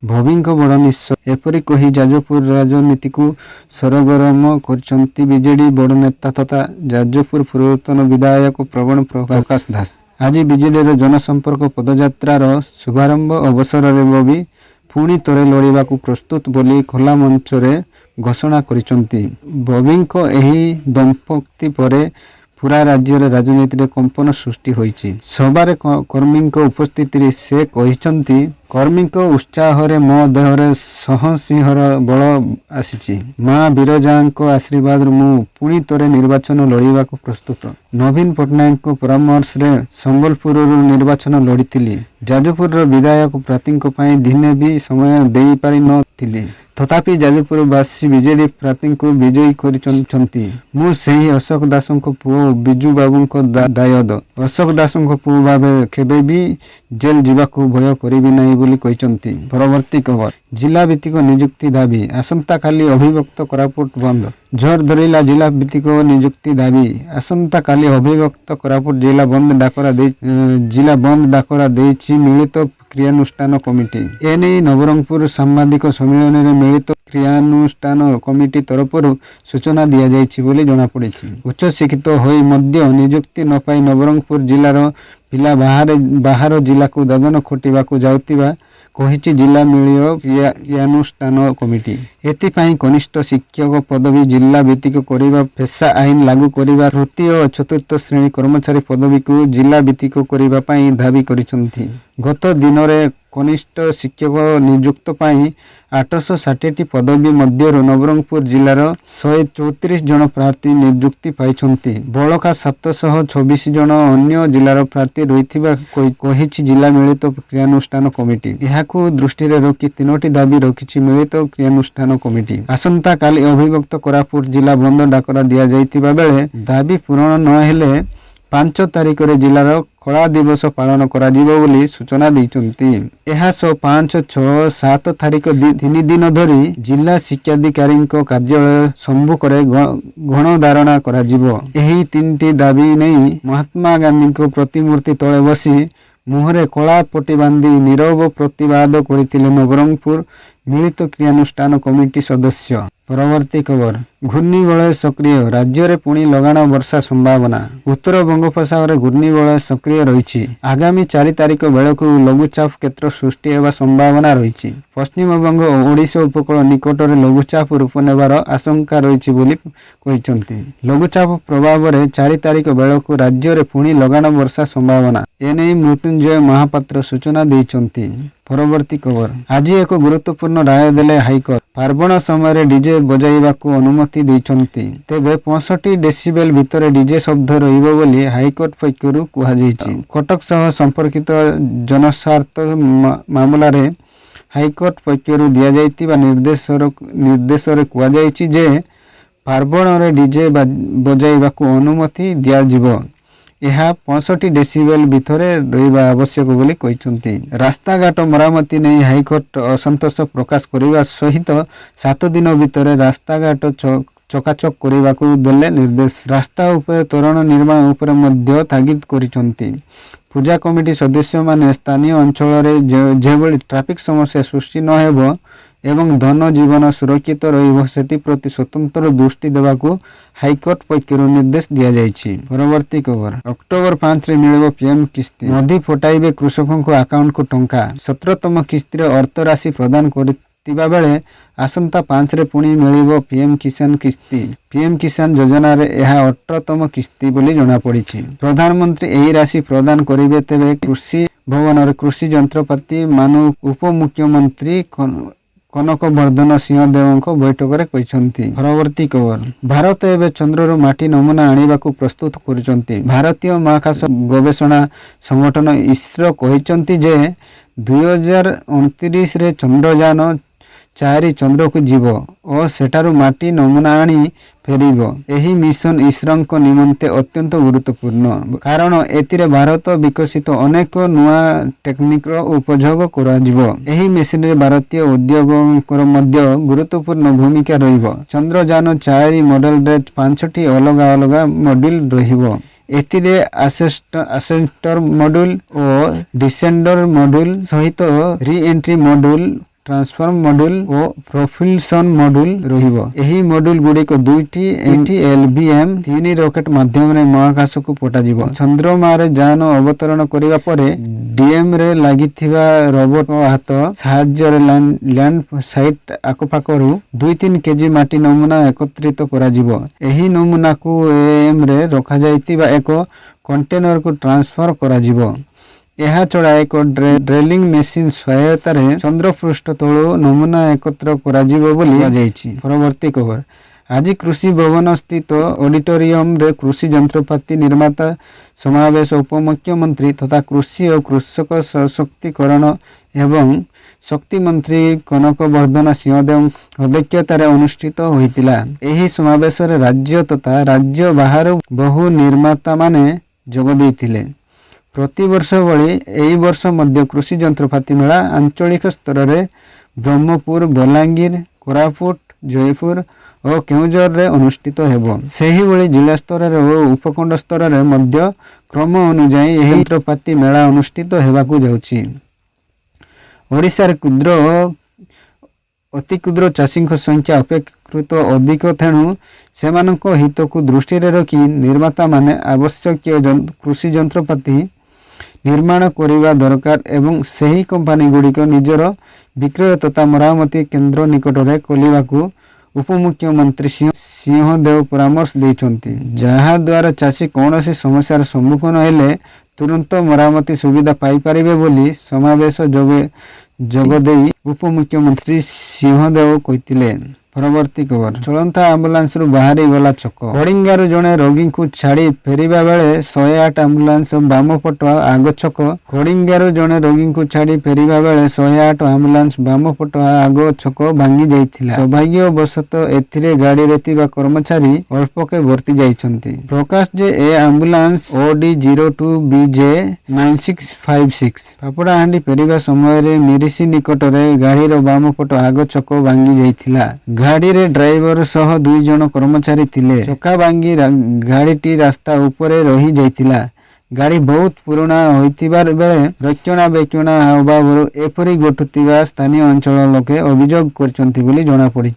ଭବିଙ୍କ ବଡ଼ ନିଶ୍ଚୟ। ଏପରି କହି ଯାଜପୁର ରାଜନୀତିକୁ ସରଗରମ କରିଛନ୍ତି ବିଜେଡି ବଡ଼ ନେତା ତଥା ଯାଜପୁର ପୂର୍ବତନ ବିଧାୟକ ପ୍ରବଣ ପ୍ରକାଶ ଦାସ। ଆଜି ବିଜେଡିର ଜନସମ୍ପର୍କ ପଦଯାତ୍ରାର ଶୁଭାରମ୍ଭ ଅବସରରେ ବବି ପୁଣି ଥରେ ଲଢ଼ିବାକୁ ପ୍ରସ୍ତୁତ ବୋଲି ଖୋଲା ମଞ୍ଚରେ ଘୋଷଣା କରିଛନ୍ତି। ବବିଙ୍କ ଏହି ଦମ୍ପତି ପରେ ପୁରା ରାଜ୍ୟରେ ରାଜନୀତିରେ କମ୍ପନ ସୃଷ୍ଟି ହୋଇଛି। ସଭାରେ କର୍ମୀଙ୍କ ଉପସ୍ଥିତିରେ ସେ କହିଛନ୍ତି, କର୍ମୀଙ୍କ ଉତ୍ସାହରେ ମୋ ଦେହରେ ସହସିଂହର ବଳ ଆସିଛି। ମା ବିରଜାଙ୍କ ଆଶୀର୍ବାଦରୁ ମୁଁ ପୁଣି ଥରେ ନିର୍ବାଚନ ଲଢ଼ିବାକୁ ପ୍ରସ୍ତୁତ। ନବୀନ ପଟ୍ଟନାୟକଙ୍କ ପରାମର୍ଶରେ ସମ୍ବଲପୁରରୁ ନିର୍ବାଚନ ଲଢ଼ିଥିଲି। ଯାଜପୁରର ବିଧାୟକ ପ୍ରାର୍ଥୀଙ୍କ ପାଇଁ ଦିନେ ବି ସମୟ ଦେଇପାରି ନ ଥିଲି। ତଥାପି ଯାଜପୁରବାସୀ ବିଜେଡି ପ୍ରାର୍ଥୀଙ୍କୁ ବିଜୟୀ କରିଛନ୍ତି। ମୁଁ ସେହି ଅଶୋକ ଦାସଙ୍କ ପୁଅ ବିଜୁ ବାବୁଙ୍କ ଦାୟଦ। ଅଶୋକ ଦାସଙ୍କ ପୁଅ ଭାବେ କେବେ ବି ଜେଲ ଯିବାକୁ ଭୟ କରିବି ନାହିଁ ବୋଲି କହିଛନ୍ତି। ପରବର୍ତ୍ତୀ ଖବର। ଜିଲ୍ଲା ଭିତ୍ତିକ ନିଯୁକ୍ତି ଦାବି। ଆସନ୍ତାକାଲି ଅବିଭକ୍ତ କୋରାପୁଟ ବନ୍ଦ। ଝଡ଼ ଧରିଲା ଜିଲ୍ଲା ଭିତ୍ତିକ ନିଯୁକ୍ତି ଦାବି। ଆସନ୍ତାକାଲି ଅବିଭକ୍ତ କୋରାପୁଟ ଜିଲ୍ଲା ବନ୍ଦ ଡାକରା ଦେଇଛି ମିଳିତ କ୍ରିୟାନୁଷ୍ଠାନ କମିଟି। ଏନେଇ ନବରଙ୍ଗପୁର ସାମ୍ବାଦିକ ସମ୍ମିଳନୀରେ ମିଳିତ କ୍ରିୟାନୁଷ୍ଠାନ କମିଟି ତରଫରୁ ସୂଚନା ଦିଆଯାଇଛି ବୋଲି ଜଣାପଡ଼ିଛି। ଉଚ୍ଚଶିକ୍ଷିତ ହୋଇ ମଧ୍ୟ ନିଯୁକ୍ତି ନ ପାଇ ନବରଙ୍ଗପୁର ଜିଲ୍ଲାର ପିଲା ବାହାର ଜିଲ୍ଲାକୁ ଦାଦନ ଖଟିବାକୁ ଯାଉଥିବା କହିଛି ଜିଲ୍ଲା ମିଳିତ କ୍ରିୟାନୁଷ୍ଠାନ କମିଟି। ଏଥିପାଇଁ କନିଷ୍ଠ ଶିକ୍ଷକ ପଦବୀ ଜିଲ୍ଲା ଭିତ୍ତିକ କରିବା, ପେଶା ଆଇନ ଲାଗୁ କରିବା, ତୃତୀୟ ଓ ଚତୁର୍ଥ ଶ୍ରେଣୀ କର୍ମଚାରୀ ପଦବୀକୁ ଜିଲ୍ଲା ଭିତ୍ତିକ କରିବା ପାଇଁ ଦାବି କରିଛନ୍ତି। ଗତ ଦିନରେ କନିଷ୍ଠ ଶିକ୍ଷକ ନିଯୁକ୍ତ ପାଇଁ 860ଟି ପଦବୀ ମଧ୍ୟରୁ ନବରଙ୍ଗପୁର ଜିଲ୍ଲାର 134 ଜଣ ପ୍ରାର୍ଥୀ ନିଯୁକ୍ତି ପାଇଛନ୍ତି। ବଳକା 726 ଜଣ ଅନ୍ୟ ଜିଲ୍ଲାର ପ୍ରାର୍ଥୀ ରହିଥିବା କହିଛି ଜିଲ୍ଲା ମିଳିତ କ୍ରିୟାନୁଷ୍ଠାନ କମିଟି। ଏହାକୁ ଦୃଷ୍ଟିରେ ରଖି 3ଟି ଦାବି ରଖିଛି ମିଳିତ କ୍ରିୟାନୁଷ୍ଠାନ କମିଟି। ଆସନ୍ତାକାଲି ଅବିଭକ୍ତ କୋରାପୁଟ ଜିଲ୍ଲା ବନ୍ଦ ଡାକରା ଦିଆଯାଇଥିବା ବେଳେ ଦାବି ପୂରଣ ନ ହେଲେ 5 ତାରିଖରେ ଜିଲ୍ଲାର କଳା ଦିବସ ପାଳନ କରାଯିବ ବୋଲି ସୂଚନା ଦେଇଛନ୍ତି। ଏହା ସହ 5, 6, 7 ତାରିଖ 3 ଦିନ ଧରି ଜିଲ୍ଲା ଶିକ୍ଷାଧିକାରୀଙ୍କ କାର୍ଯ୍ୟାଳୟ ସମ୍ମୁଖରେ ଗଣଧାରଣା କରାଯିବ। ଏହି 3ଟି ଦାବି ନେଇ ମହାତ୍ମା ଗାନ୍ଧୀଙ୍କ ପ୍ରତିମୂର୍ତ୍ତି ତଳେ ବସି ମୁହଁରେ କଳା ପଟି ବାନ୍ଧି ନୀରବ ପ୍ରତିବାଦ କରିଥିଲେ ନବରଙ୍ଗପୁର ମିଳିତ କ୍ରିୟାନୁଷ୍ଠାନ କମିଟି ସଦସ୍ୟ। ପରବର୍ତ୍ତୀ ଖବର। ଘୂର୍ଣ୍ଣିବଳୟ ସକ୍ରିୟ। ରାଜ୍ୟରେ ପୁଣି ଲଗାଣ ବର୍ଷା ସମ୍ଭାବନା। ଉତ୍ତର ବଙ୍ଗୋପସାଗରରେ ଘୂର୍ଣ୍ଣିବଳୟ ସକ୍ରିୟ ରହିଛି। ଆଗାମୀ 4 ତାରିଖ ବେଳକୁ ଲଘୁଚାପ କ୍ଷେତ୍ର ସୃଷ୍ଟି ହେବା ସମ୍ଭାବନା ରହିଛି। ପଶ୍ଚିମବଙ୍ଗ ଓ ଓଡ଼ିଶା ଉପକୂଳ ନିକଟରେ ଲଘୁଚାପ ରୂପ ନେବାର ଆଶଙ୍କା ରହିଛି ବୋଲି କହିଛନ୍ତି। ଲଘୁଚାପ ପ୍ରଭାବରେ 4 ତାରିଖ ବେଳକୁ ରାଜ୍ୟରେ ପୁଣି ଲଗାଣ ବର୍ଷା ସମ୍ଭାବନା। ଏନେଇ ମୃତ୍ୟୁଞ୍ଜୟ ମହାପାତ୍ର ସୂଚନା ଦେଇଛନ୍ତି। ପରବର୍ତ୍ତୀ ଖବର। ଆଜି ଏକ ଗୁରୁତ୍ୱପୂର୍ଣ୍ଣ ରାୟ ଦେଲେ ହାଇକୋର୍ଟ। ପାର୍ବଣ ସମୟରେ ଡିଜେ ବଜାଇବାକୁ ଅନୁମତି ଦେଇଛନ୍ତି। ତେବେ 65 ଡେସିବେଲ ଭିତରେ ଡିଜେ ଶବ୍ଦ ରହିବ ବୋଲି ହାଇକୋର୍ଟ ପକ୍ଷରୁ କୁହାଯାଇଛି। କଟକ ସହ ସମ୍ପର୍କିତ ଜନସ୍ୱାର୍ଥ ମାମଲାରେ ହାଇକୋର୍ଟ ପକ୍ଷରୁ ଦିଆଯାଇଥିବା ନିର୍ଦ୍ଦେଶରେ କୁହାଯାଇଛି ଯେ ପାର୍ବଣରେ ଡିଜେ ବଜାଇବାକୁ ଅନୁମତି ଦିଆଯିବ। ଏହା 65 ଡେସିବେଲ ଭିତରେ ରହିବା ଆବଶ୍ୟକ ବୋଲି କହିଛନ୍ତି। ରାସ୍ତାଘାଟ ମରାମତି ନେଇ ହାଇକୋର୍ଟ ଅସନ୍ତୋଷ ପ୍ରକାଶ କରିବା ସହିତ 7 ଦିନ ଭିତରେ ରାସ୍ତାଘାଟ ଚକାଚକ କରିବାକୁ ଦେଲେ ନିର୍ଦ୍ଦେଶ। ରାସ୍ତା ଉପରେ ତୋରଣ ନିର୍ମାଣ ଉପରେ ମଧ୍ୟ ତାଗିଦ କରିଛନ୍ତି। ପୂଜା କମିଟି ସଦସ୍ୟମାନେ ସ୍ଥାନୀୟ ଅଞ୍ଚଳରେ ଯେଭଳି ଟ୍ରାଫିକ୍ ସମସ୍ୟା ସୃଷ୍ଟି ନ ହେବ ଏବଂ ଧନଜୀବନ ସୁରକ୍ଷିତ ରହିବ ସେଥିପ୍ରତି ସ୍ୱତନ୍ତ୍ର ଦୃଷ୍ଟି ଦେବାକୁ ହାଇକୋର୍ଟ ପକ୍ଷରୁ ନିର୍ଦ୍ଦେଶ ଦିଆଯାଇଛି। ପରବର୍ତ୍ତୀ ଖବର। ଅକ୍ଟୋବର 5ରେ ମିଳିବ ପିଏମ୍ କିସ୍ତି। ନଦୀ ଫଟାଇବେ କୃଷକଙ୍କ ଆକାଉଣ୍ଟକୁ ଟଙ୍କା। 17ତମ କିସ୍ତିର ଅର୍ଥ ରାଶି ପ୍ରଦାନ କରିଥିବା ବେଳେ ଆସନ୍ତା 5ରେ ପୁଣି ମିଳିବ ପିଏମ୍ କିଷାନ କିସ୍ତି। ପିଏମ୍ କିଷାନ ଯୋଜନାରେ ଏହା 18ତମ କିସ୍ତି ବୋଲି ଜଣାପଡ଼ିଛି। ପ୍ରଧାନମନ୍ତ୍ରୀ ଏହି ରାଶି ପ୍ରଦାନ କରିବେ। ତେବେ କୃଷି ଭବନରେ କୃଷି ଯନ୍ତ୍ରପାତି ଉପମୁଖ୍ୟମନ୍ତ୍ରୀ କନକ ବର୍ଦ୍ଧନ ସିଂହଦେଓଙ୍କ ବୈଠକରେ କହିଛନ୍ତି। ପରବର୍ତ୍ତୀ ଖବର। ଭାରତ ଏବେ ଚନ୍ଦ୍ରରୁ ମାଟି ନମୁନା ଆଣିବାକୁ ପ୍ରସ୍ତୁତ କରୁଛନ୍ତି। ଭାରତୀୟ ମହାକାଶ ଗବେଷଣା ସଂଗଠନ ଇସ୍ରୋ କହିଛନ୍ତି ଯେ 2029ରେ ଚନ୍ଦ୍ରଯାନ 4 ଚନ୍ଦ୍ରକୁ ଯିବ ଓ ସେଠାରୁ ମାଟି ନମୁନା ଆଣି ଫେରିବ। ଏହି ମିଶନ ଇସ୍ରୋଙ୍କ ନିମନ୍ତେ ଅତ୍ୟନ୍ତ ଗୁରୁତ୍ୱପୂର୍ଣ୍ଣ କାରଣ ଏଥିରେ ଭାରତ ବିକଶିତ ଅନେକ ନୂଆ ଟେକ୍ନିକର ଉପଯୋଗ କରାଯିବ। ଏହି ମିଶନରେ ଭାରତୀୟ ଉଦ୍ୟୋଗଙ୍କର ମଧ୍ୟ ଗୁରୁତ୍ୱପୂର୍ଣ୍ଣ ଭୂମିକା ରହିବ। ଚନ୍ଦ୍ରଯାନ 4 ମଡେଲରେ 5ଟି ଅଲଗା ଅଲଗା ମଡ୍ୟୁଲ ରହିବ। ଏଥିରେ ଆସେଣ୍ଟର ମଡ୍ୟୁଲ ଓ ଡିସେଣ୍ଡର ମଡ୍ୟୁଲ ସହିତ ରି ଏଣ୍ଟ୍ରି ମଡ୍ୟୁଲ ट्रांसफॉर्म मॉड्यूल और प्रोपल्शन मॉड्यूल रहिबो। एही मॉड्यूल गुडी को दुईटी LVM 3 रॉकेट माध्यम रे महाकाश को पठा जिवो। चंद्रमा रे यान अवतरण करिवा परे DM रे लागिथिबा रोबोट हाथ साहाय्य रे लैंड साइट आखपाखरु 2-3 केजी माटी नमूना एकत्रित करा जिवो। एही नमूना को AM रे रखा जाइतिबा एक कंटेनर को ट्रांसफर करा जिवो। यह छड़ा एक ड्रिलिंग मेसिन सहायता रे चंद्रपृष्ठ तळु नमूना एकत्र करा जिवो बोली जाइछि। परवर्ती खबर आज कृषि भवन स्थित ऑडिटोरियम रे कृषि यंत्रपाति निर्माता समावेश उपमुख्यमंत्री तथा कृषि और कृषक सशक्तिकरण एवं शक्ति मंत्री कनक वर्धन सिंहदेव अध्यक्षतार अनुष्ठित होइतिला। एही समावेश रे राज्य तथा राज्य बाहर बहु निर्माता माने जोग दैथिले। प्रति वर्ष भली एही वर्ष मध्य कृषि यंत्रपाति मेला आंचलिक स्तर रे ब्रह्मपुर, बलांगीर, कोरापुट, जयपुर और केउझर रे अनुष्ठित हेबो। सेही भली जिला स्तर रे और उपखंड स्तर रे मध्य क्रम अनुसार एही यंत्रपाति मेला अनुष्ठित हेबाकू जाउछि। ओडिशार क्षुद्र अति क्षुद्र चाषी संख्या अपेक्षाकृत अधिक तेणु सेमानक हित को दृष्टि रखी निर्माता माने आवश्यक कृषि यंत्रपाति निर्माण करने दरकार एवं सही कंपनी गुड़िक निजर विक्रय तथा मरामती केन्द्र निकट में खोलने उपमुख्यमंत्री सिंहदेव परामर्श देइछन्ति, जहा द्वारा चाषी कौन सी समस्यार सम्मुखीन हेले तुरंत मरामती सुविधा पाई पारिबे बोली समावेश जोगदेई उपमुख्यमंत्री सिंहदेव कहिथिले। परवर्ती खबर चलंता आंबुलांस रु बाहरी गला चक कड़िंगारू जड़े रोगी को छाड़ी फेरिबा बेले 108 आंबुलांस बाम पट आग छक कड़िंगारू जड़े रोगी को छाड़ी फेरिबा बेले 108 आंबुलांस बाम पट आग छक भांगी जाइथिला। सौभाग्यवशत एथिरे गाड़ी रे थिबा कर्मचारी अल्पके भर्ती जाइछन्ति। प्रकाश जे ए आंबुलांस OD02 BJ 9656 पापड़ाहांडी फेरिबा समय रे मिरिसी निकट रे गाड़ी रो बाम पट आग छक भांगी जाइथिला। गाड़ी रे ड्राइवर सह 2 जन कर्मचारी थिले। चक्का भांगी गाड़ीटी रास्ता उपरे रही जाइथिला। गाड़ी बहुत पुराना होइतिबार बेले रक्षणाबेक्षण अभावरु एपरि घटुतिबा स्थानीय अंचल लोके अभियोग करचन्ति बोली जणा पड़िछि।